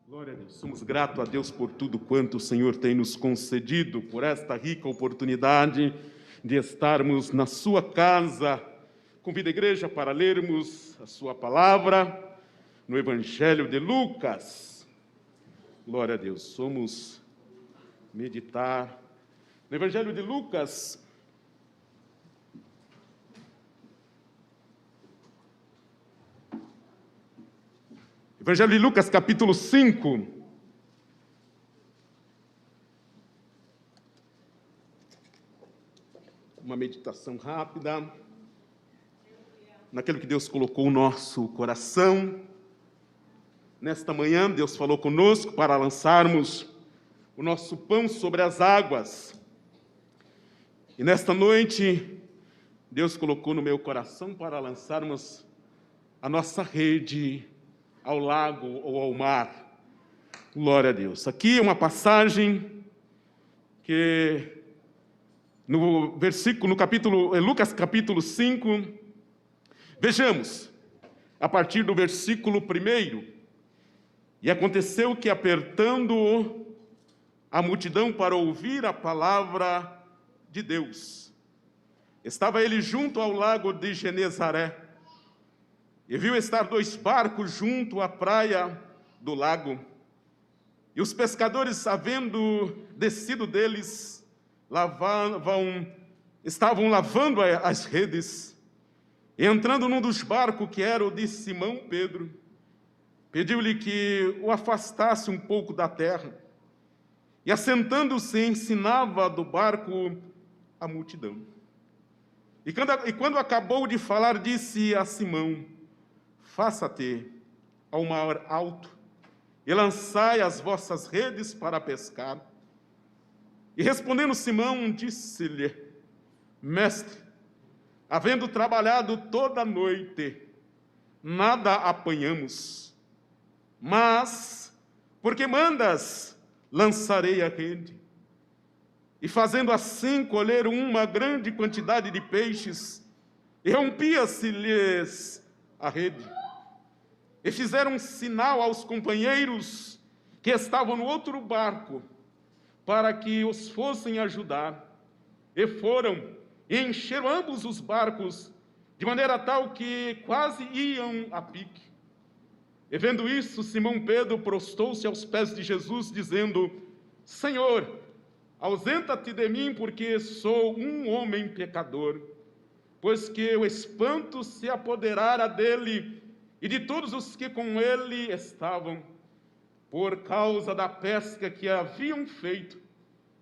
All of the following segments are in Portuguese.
Glória a Deus. Somos gratos a Deus por tudo quanto o Senhor tem nos concedido, por esta rica oportunidade de estarmos na sua casa. Convido a igreja para lermos a sua palavra no Evangelho de Lucas. Glória a Deus. Vamos meditar no Evangelho de Lucas. Evangelho de Lucas, capítulo 5. Uma meditação rápida naquilo que Deus colocou no nosso coração. Nesta manhã, Deus falou conosco para lançarmos o nosso pão sobre as águas. E nesta noite, Deus colocou no meu coração para lançarmos a nossa rede ao lago ou ao mar. Glória a Deus. Aqui é uma passagem que Lucas capítulo 5, vejamos, a partir do versículo 1. E aconteceu que, apertando a multidão para ouvir a palavra de Deus, estava ele junto ao lago de Genezaré, e viu estar 2 barcos junto à praia do lago. E os pescadores, havendo descido deles, estavam lavando as redes. E entrando num dos barcos, que era o de Simão Pedro, pediu-lhe que o afastasse um pouco da terra. E assentando-se, ensinava do barco a multidão. E quando acabou de falar, disse a Simão: faça-te ao mar alto e lançai as vossas redes para pescar. E respondendo Simão, disse-lhe: mestre, havendo trabalhado toda a noite, nada apanhamos, mas, porque mandas, lançarei a rede. E fazendo assim, colheram uma grande quantidade de peixes, e rompia-se-lhes a rede. E fizeram um sinal aos companheiros que estavam no outro barco, para que os fossem ajudar. E foram, e encheram ambos os barcos, de maneira tal que quase iam a pique. E vendo isso, Simão Pedro prostou-se aos pés de Jesus, dizendo: Senhor, ausenta-te de mim, porque sou um homem pecador. Pois que o espanto se apoderara dele e de todos os que com ele estavam, por causa da pesca que haviam feito,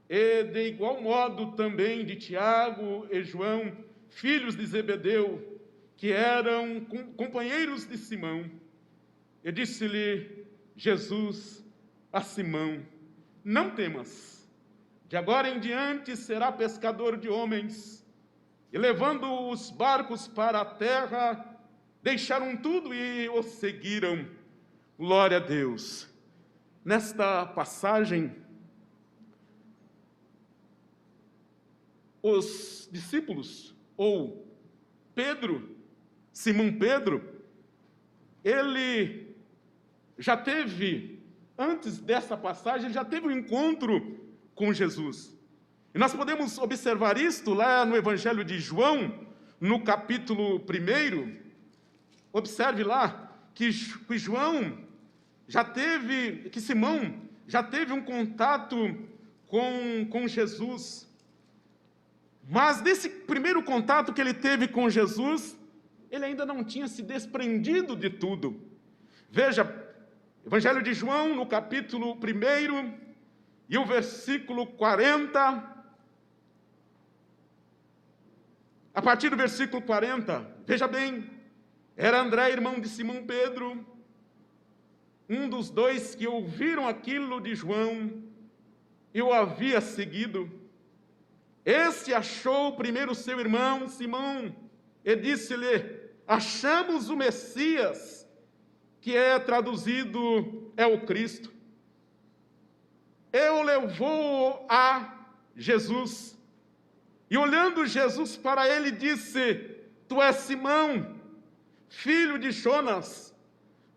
e de igual modo também de Tiago e João, filhos de Zebedeu, que eram companheiros de Simão. E disse-lhe Jesus a Simão: não temas, de agora em diante será pescador de homens. E levando os barcos para a terra, deixaram tudo e o seguiram. Glória a Deus. Nesta passagem, os discípulos, ou Pedro, Simão Pedro, ele já teve, antes dessa passagem, já teve um encontro com Jesus. E nós podemos observar isto lá no Evangelho de João, no capítulo 1. Observe lá que Simão já teve um contato com Jesus. Mas nesse primeiro contato que ele teve com Jesus, ele ainda não tinha se desprendido de tudo. Veja, Evangelho de João, no capítulo 1, e o versículo 40. A partir do versículo 40, veja bem, era André, irmão de Simão Pedro, um dos 2 que ouviram aquilo de João e o havia seguido. Este achou primeiro seu irmão Simão e disse-lhe: achamos o Messias, que é traduzido é o Cristo. E o levou a Jesus. E olhando Jesus para ele, disse: tu és Simão, filho de Jonas,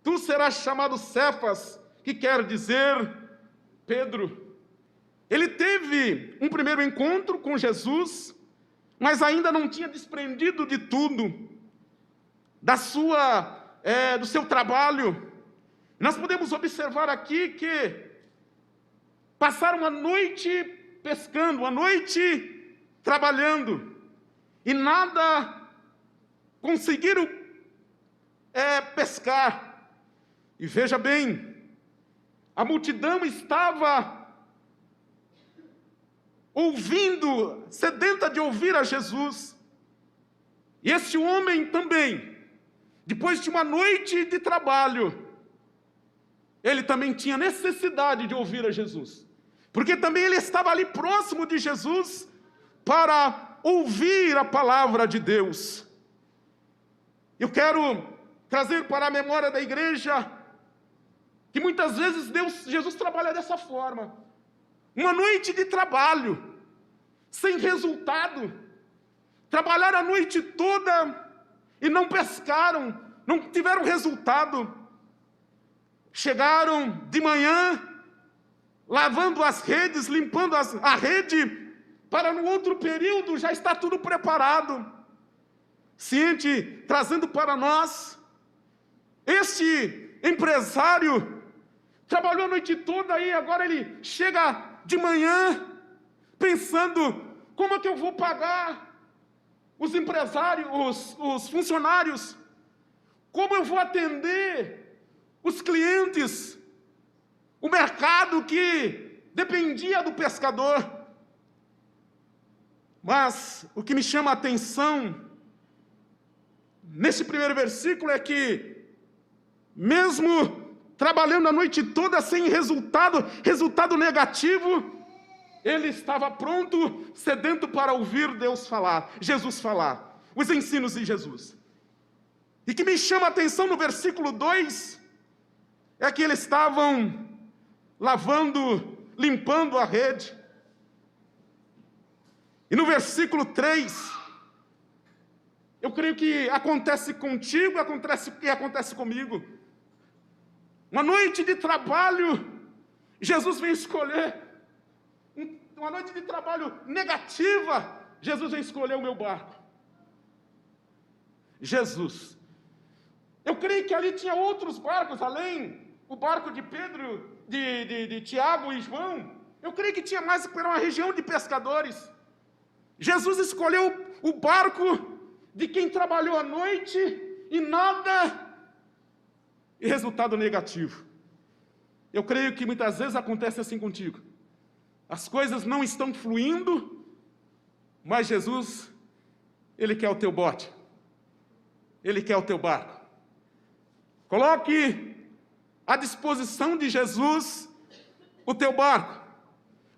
tu serás chamado Cefas, que quer dizer Pedro. Ele teve um primeiro encontro com Jesus, mas ainda não tinha desprendido de tudo, do seu trabalho. Nós podemos observar aqui que passaram a noite pescando, a noite trabalhando, e nada conseguiram pescar. E veja bem, a multidão estava ouvindo, sedenta de ouvir a Jesus. E este homem também, depois de uma noite de trabalho, ele também tinha necessidade de ouvir a Jesus, porque também ele estava ali próximo de Jesus para ouvir a palavra de Deus. Eu quero trazer para a memória da igreja que muitas vezes Jesus trabalha dessa forma. Uma noite de trabalho, sem resultado. Trabalharam a noite toda e não pescaram, não tiveram resultado. Chegaram de manhã, lavando as redes, limpando a rede, para no outro período já está tudo preparado. Ciente, trazendo para nós, este empresário trabalhou a noite toda e agora ele chega de manhã pensando, como é que eu vou pagar os empresários, os funcionários? Como eu vou atender os clientes? O mercado que dependia do pescador. Mas o que me chama a atenção nesse primeiro versículo é que, mesmo trabalhando a noite toda sem resultado negativo, ele estava pronto, sedento para ouvir Jesus falar, os ensinos de Jesus. E que me chama a atenção no versículo 2, é que eles estavam limpando a rede. E no versículo 3, eu creio que acontece contigo e acontece comigo. Uma noite de trabalho, Jesus vem escolher. Uma noite de trabalho negativa, Jesus vem escolher o meu barco. Jesus. Eu creio que ali tinha outros barcos, além o barco de Pedro, de Tiago e João. Eu creio que tinha mais para uma região de pescadores. Jesus escolheu o barco de quem trabalhou à noite e nada, e resultado negativo. Eu creio que muitas vezes acontece assim contigo. As coisas não estão fluindo, mas Jesus, Ele quer o teu bote. Ele quer o teu barco. Coloque à disposição de Jesus o teu barco.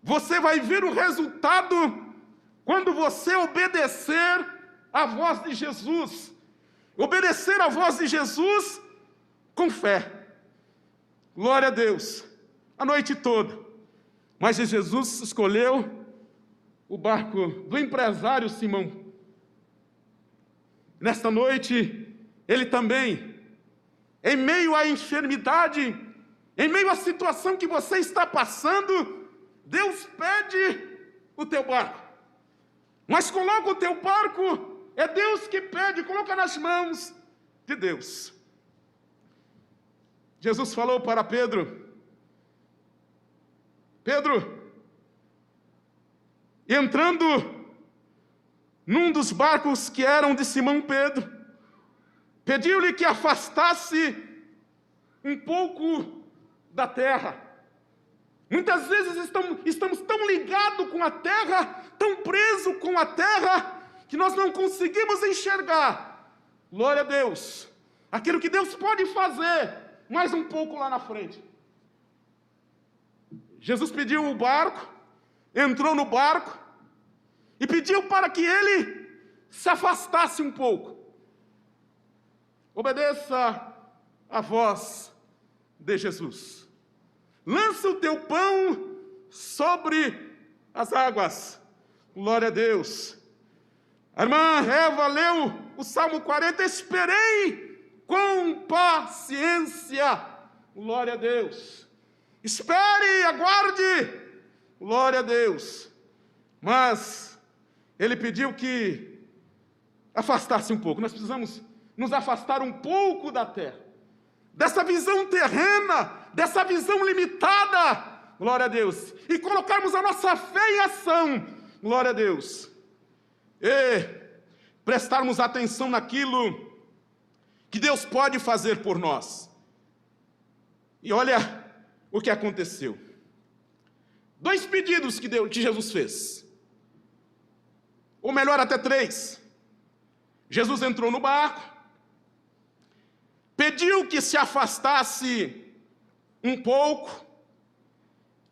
Você vai ver o resultado quando você obedecer à voz de Jesus. Obedecer à voz de Jesus com fé. Glória a Deus. A noite toda. Mas Jesus escolheu o barco do empresário Simão. Nesta noite, ele também, em meio à enfermidade, em meio à situação que você está passando, Deus pede o teu barco. Mas coloca o teu barco, é Deus que pede, coloca nas mãos de Deus. Jesus falou para Pedro, entrando num dos barcos que eram de Simão Pedro, pediu-lhe que afastasse um pouco da terra. Muitas vezes estamos tão ligados com a terra, tão presos com a terra, que nós não conseguimos enxergar, glória a Deus, aquilo que Deus pode fazer, mais um pouco lá na frente. Jesus pediu o barco, entrou no barco, e pediu para que ele se afastasse um pouco. Obedeça a voz de Jesus. Lança o teu pão sobre as águas. Glória a Deus. A irmã Eva leu o Salmo 40. Esperei com paciência. Glória a Deus. espere, aguarde. Glória a Deus. Mas ele pediu que afastasse um pouco. Nós precisamos nos afastar um pouco da terra, dessa visão terrena, dessa visão limitada, glória a Deus, e colocarmos a nossa fé em ação, glória a Deus, e prestarmos atenção naquilo que Deus pode fazer por nós. E olha o que aconteceu. 2 pedidos que Jesus fez, ou melhor, até 3. Jesus entrou no barco, pediu que se afastasse um pouco,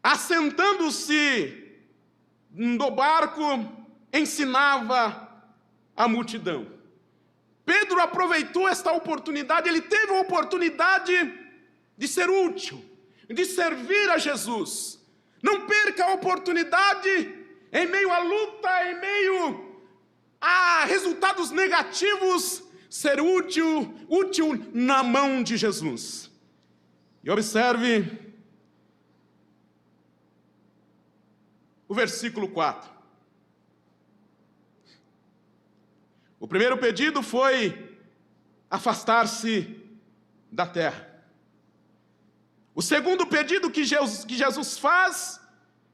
assentando-se no barco, ensinava a multidão. Pedro aproveitou esta oportunidade, ele teve a oportunidade de ser útil, de servir a Jesus. Não perca a oportunidade em meio à luta, em meio a resultados negativos, ser útil na mão de Jesus. E observe o versículo 4. O primeiro pedido foi afastar-se da terra. O segundo pedido que Jesus faz,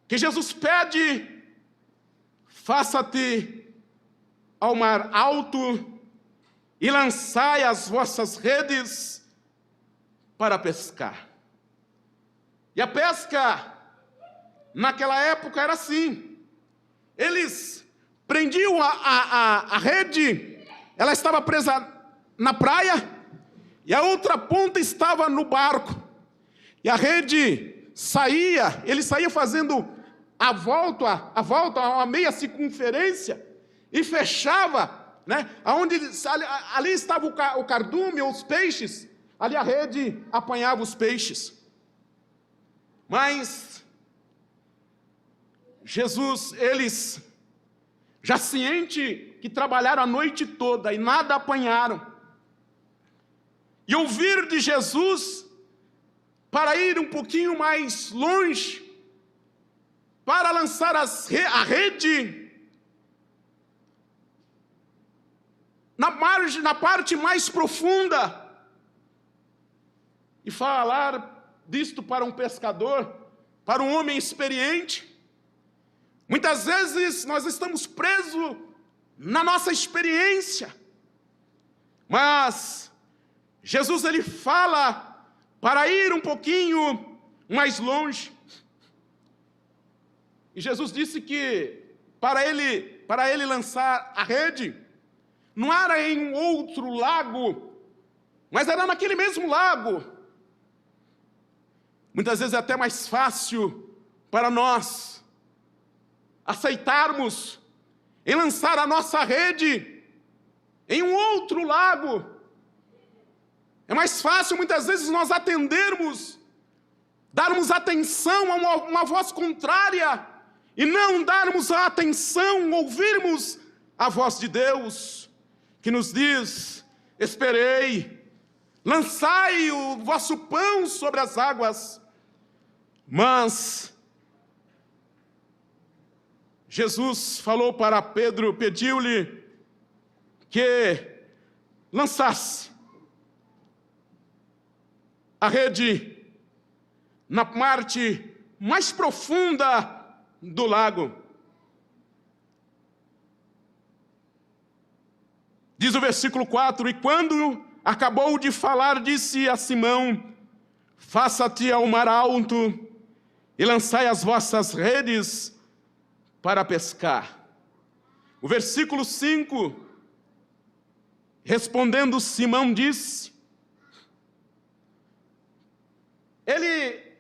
que Jesus pede, faça-te ao mar alto e lançai as vossas redes para pescar. E a pesca, naquela época, era assim. Eles prendiam a rede, ela estava presa na praia, e a outra ponta estava no barco. E a rede saía, ele saía fazendo a volta, uma meia circunferência, e fechava, né? Ali estava o cardume, ou os peixes, ali a rede apanhava os peixes. Mas Jesus, eles, já ciente que trabalharam a noite toda e nada apanharam, e ouvir de Jesus para ir um pouquinho mais longe, para lançar a rede na parte mais profunda, e falar disto para um pescador, para um homem experiente. Muitas vezes nós estamos presos na nossa experiência, mas Jesus, ele fala para ir um pouquinho mais longe. E Jesus disse que para ele lançar a rede, não era em um outro lago, mas era naquele mesmo lago. Muitas vezes é até mais fácil para nós aceitarmos em lançar a nossa rede em um outro lago. É mais fácil muitas vezes nós atendermos, darmos atenção a uma voz contrária, e não darmos a atenção, ouvirmos a voz de Deus, que nos diz: esperei, lançai o vosso pão sobre as águas. Mas Jesus falou para Pedro, pediu-lhe que lançasse a rede na parte mais profunda do lago. Diz o versículo 4: e quando acabou de falar, disse a Simão: faça-te ao mar alto e lançai as vossas redes para pescar. O versículo 5, respondendo Simão, disse, ele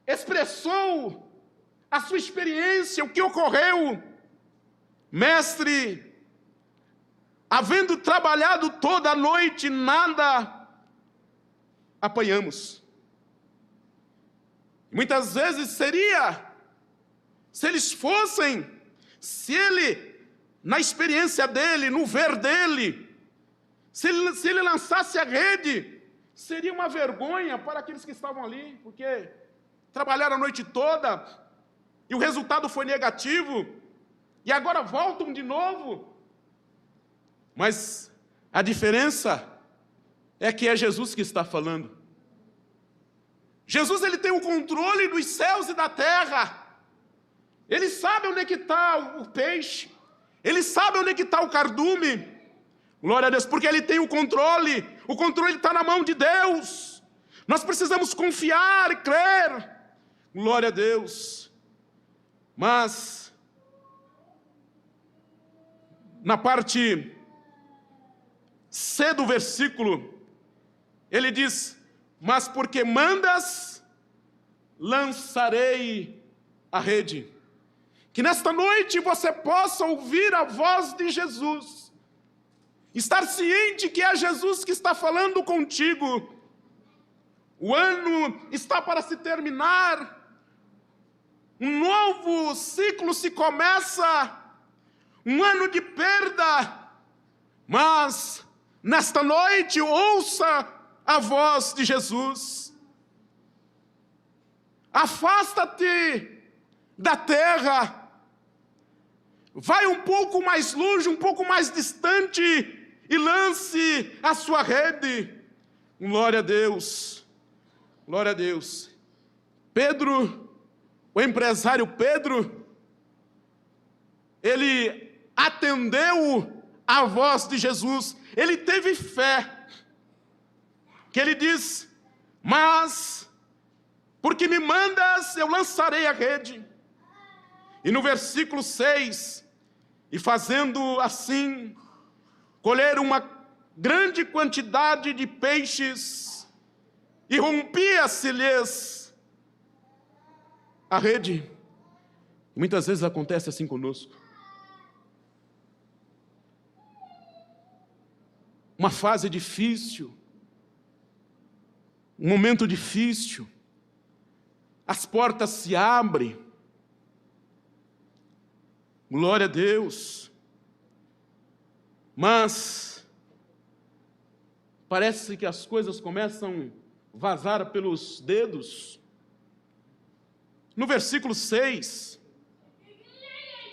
expressou a sua experiência, o que ocorreu. Mestre, havendo trabalhado toda a noite, nada apanhamos. Muitas vezes seria, se eles fossem, se ele, na experiência dele, no ver dele, se ele lançasse a rede, seria uma vergonha para aqueles que estavam ali, porque trabalharam a noite toda e o resultado foi negativo, e agora voltam de novo. Mas a diferença é que é Jesus que está falando. Jesus, ele tem o controle dos céus e da terra. Ele sabe onde é que está o peixe. Ele sabe onde é que está o cardume. Glória a Deus, porque ele tem o controle. O controle está na mão de Deus. Nós precisamos confiar e crer. Glória a Deus. Mas, na parte C do versículo, ele diz: mas porque mandas, lançarei a rede. Que nesta noite você possa ouvir a voz de Jesus, estar ciente que é Jesus que está falando contigo. O ano está para se terminar, um novo ciclo se começa, um ano de perda, mas nesta noite ouça a voz de Jesus. Afasta-te da terra, vai um pouco mais longe, um pouco mais distante e lance a sua rede. Glória a Deus, glória a Deus. Pedro, o empresário Pedro, ele atendeu a voz de Jesus, ele teve fé, que ele diz: mas porque me mandas, eu lançarei a rede. E no versículo 6, e fazendo assim, colher uma grande quantidade de peixes, e rompia-se-lhes a rede. Muitas vezes acontece assim conosco. Uma fase difícil, um momento difícil, as portas se abrem, glória a Deus, mas parece que as coisas começam a vazar pelos dedos. No versículo 6,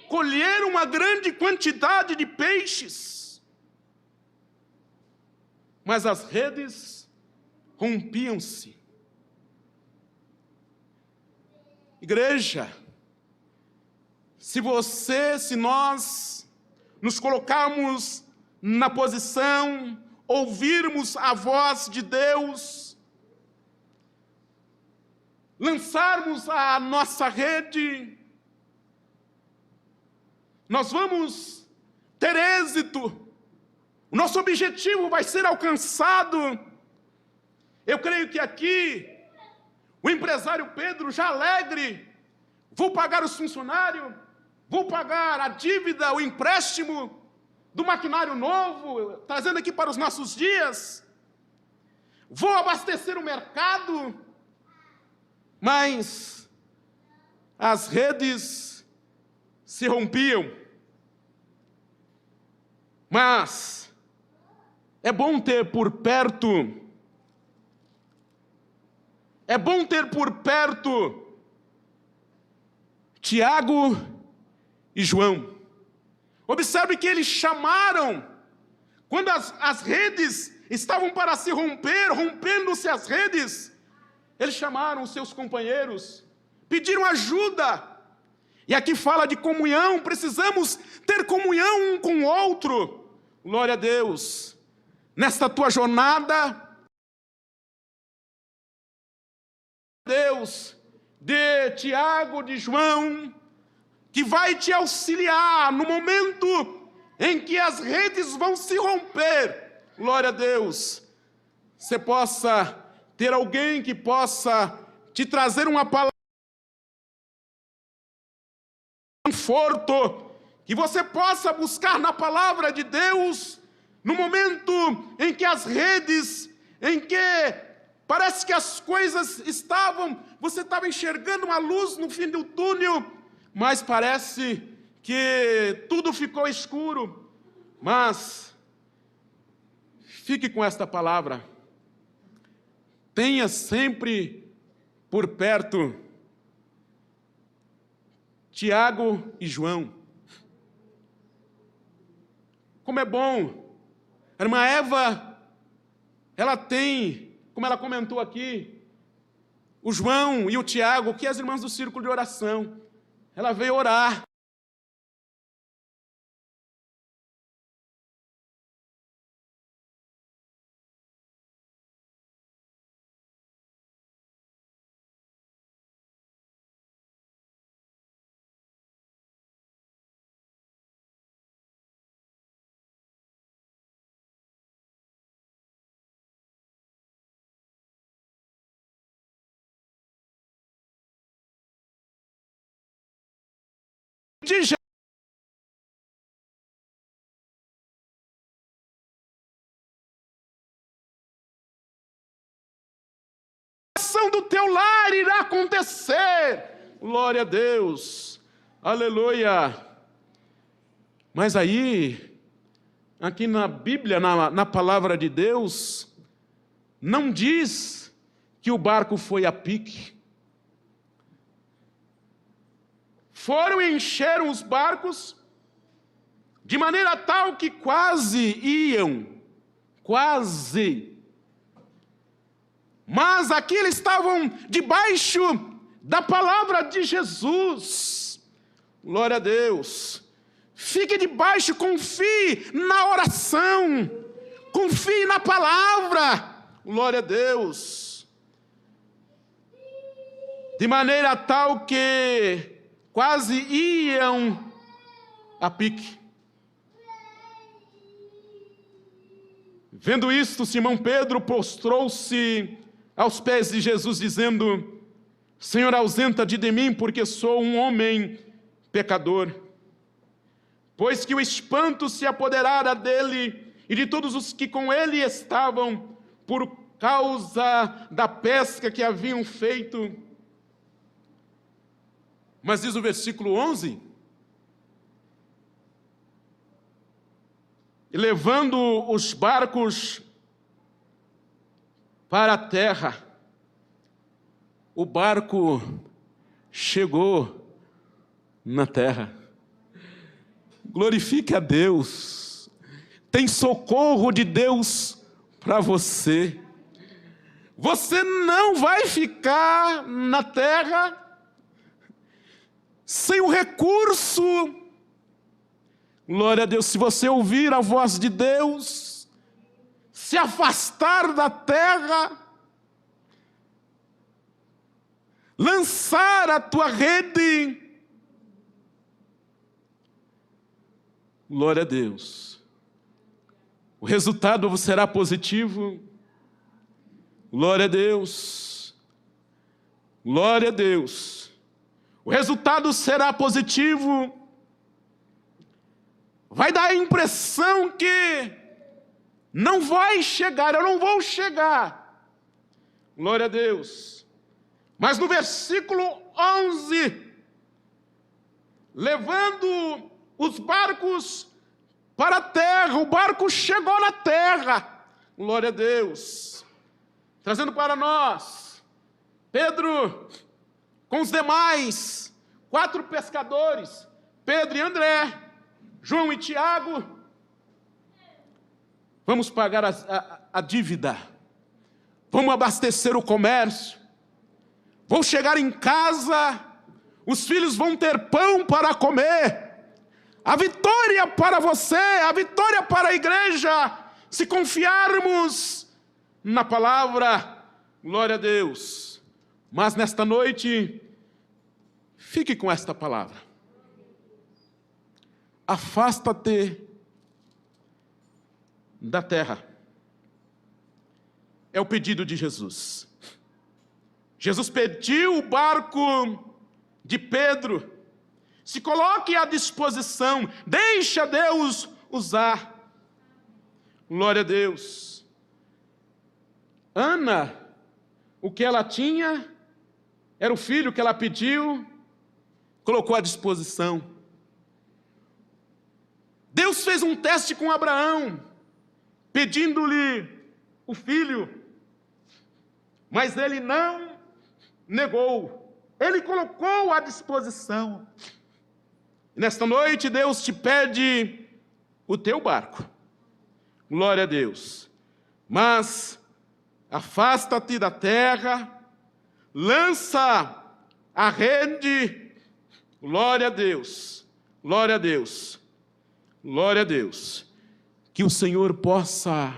colheram uma grande quantidade de peixes, mas as redes rompiam-se. Igreja, se nós nos colocarmos na posição, ouvirmos a voz de Deus, lançarmos a nossa rede, nós vamos ter êxito, o nosso objetivo vai ser alcançado. Eu creio que aqui, o empresário Pedro, já alegre, vou pagar os funcionários, vou pagar a dívida, o empréstimo do maquinário novo, trazendo aqui para os nossos dias, vou abastecer o mercado, mas as redes se rompiam. Mas é bom ter por perto Tiago e João. Observe que eles chamaram, quando as redes estavam para se romper, rompendo-se as redes, eles chamaram os seus companheiros, pediram ajuda. E aqui fala de comunhão, precisamos ter comunhão um com o outro. Glória a Deus. Nesta tua jornada, Deus, de Tiago, de João, que vai te auxiliar no momento em que as redes vão se romper. Glória a Deus. Você possa ter alguém que possa te trazer uma palavra de conforto, que você possa buscar na palavra de Deus, no momento em que as redes, em que parece que as coisas você estava enxergando uma luz no fim do túnel, mas parece que tudo ficou escuro. Mas fique com esta palavra. Tenha sempre por perto Tiago e João. Como é bom. A irmã Eva, ela tem, como ela comentou aqui, o João e o Tiago, que é as irmãs do círculo de oração. Ela veio orar. De do teu lar irá acontecer. Glória a Deus. Aleluia. Mas aí, aqui na Bíblia, na palavra de Deus, não diz que o barco foi a pique. Foram e encheram os barcos de maneira tal que quase iam. Mas aqui eles estavam debaixo da palavra de Jesus. Glória a Deus. Fique debaixo, confie na oração. Confie na palavra. Glória a Deus. De maneira tal que quase iam a pique. Vendo isto, Simão Pedro prostrou-se aos pés de Jesus, dizendo: Senhor, ausenta-te de mim, porque sou um homem pecador. Pois que o espanto se apoderara dele e de todos os que com ele estavam, por causa da pesca que haviam feito. Mas diz o versículo 11: e levando os barcos para a terra, o barco chegou na terra. Glorifique a Deus. Tem socorro de Deus para você. Você não vai ficar na terra sem o recurso. Glória a Deus. Se você ouvir a voz de Deus, se afastar da terra, lançar a tua rede, glória a Deus, o resultado será positivo. Glória a Deus, glória a Deus, o resultado será positivo. Vai dar a impressão que não vai chegar, eu não vou chegar. Glória a Deus. Mas no versículo 11, levando os barcos para a terra, o barco chegou na terra. Glória a Deus. Trazendo para nós, Pedro, com os demais 4 pescadores, Pedro e André, João e Tiago, vamos pagar a dívida, vamos abastecer o comércio, vou chegar em casa, os filhos vão ter pão para comer. A vitória para você, a vitória para a igreja, se confiarmos na palavra. Glória a Deus. Mas nesta noite, fique com esta palavra. Afasta-te da terra. É o pedido de Jesus. Jesus pediu o barco de Pedro. Se coloque à disposição. Deixa Deus usar. Glória a Deus. Ana, o que ela tinha, era o filho que ela pediu, colocou à disposição. Deus fez um teste com Abraão, pedindo-lhe o filho, mas ele não negou, ele colocou à disposição. E nesta noite Deus te pede o teu barco. Glória a Deus. Mas afasta-te da terra, lança a rede. Glória a Deus. Glória a Deus. Glória a Deus. Que o Senhor possa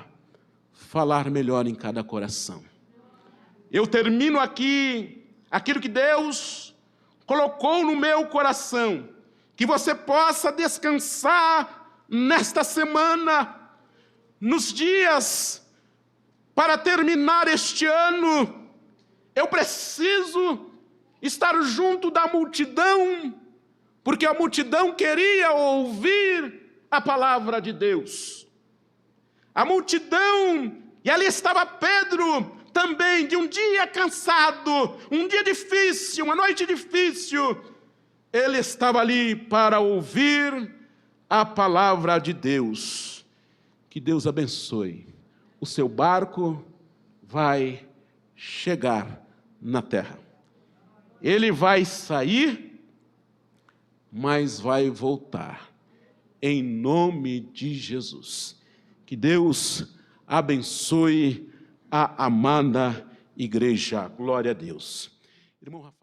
falar melhor em cada coração. Eu termino aqui aquilo que Deus colocou no meu coração, que você possa descansar nesta semana, nos dias para terminar este ano. Eu preciso estar junto da multidão, porque a multidão queria ouvir a palavra de Deus. A multidão, e ali estava Pedro, também de um dia cansado, um dia difícil, uma noite difícil. Ele estava ali para ouvir a palavra de Deus. Que Deus abençoe. O seu barco vai chegar na terra. Ele vai sair, mas vai voltar. Em nome de Jesus. Que Deus abençoe a amada igreja. Glória a Deus. Irmão Rafael.